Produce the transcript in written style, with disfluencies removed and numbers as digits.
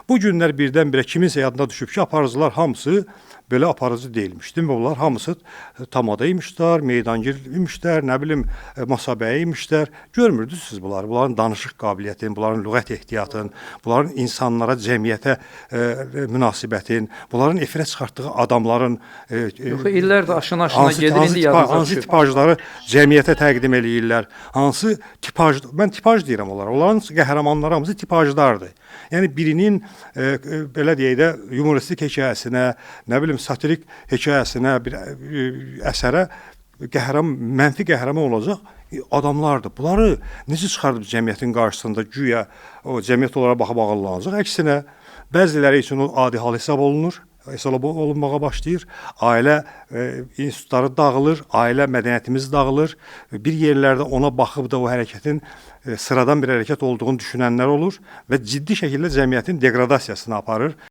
Bu günlər birdən-birə kiminsə yadına düşüb ki, aparıcılar hamısı belə aparıcı deyilmiş. Demək onlar hamısı tamada imişlər, meydangir imişlər, nə bilim, masabəyi imişlər. Görmürdünüz siz bunları, bunların danışıq qabiliyyətini, bunların lüğət ehtiyatını, bunların insanlara, cəmiyyətə münasibətin, bunların efirə çıxartdığı adamların Yox, illərdir aşına-aşına gedir, indi yadınıza hansı düşüb. tipajları cəmiyyətə təqdim eləyirlər, hansı tipaj, mən tipaj deyirəm onlara, onların qəhrəmanları hamısı tipajlardır. Yəni birinin belə deyək də humoristik hekayəsinə, nə bilim satirik hekayəsinə, bir əsərə mənfi qəhrəman olacaq adamlardır. Bunları necə çıxardıb cəmiyyətin qarşısında güya o cəmiyyət olaraq baxıb ağıllanacaq? Əksinə, bəziləri üçün o adi hal hesab olunur. Hesab olunmağa başlayır. Ailə institutları dağılır, ailə mədəniyyətimiz dağılır. Bir yerlərdə ona baxıb da o hərəkətin sıradan bir hərəkət olduğunu düşünənlər olur və ciddi şəkildə cəmiyyətin deqradasiyasına aparır.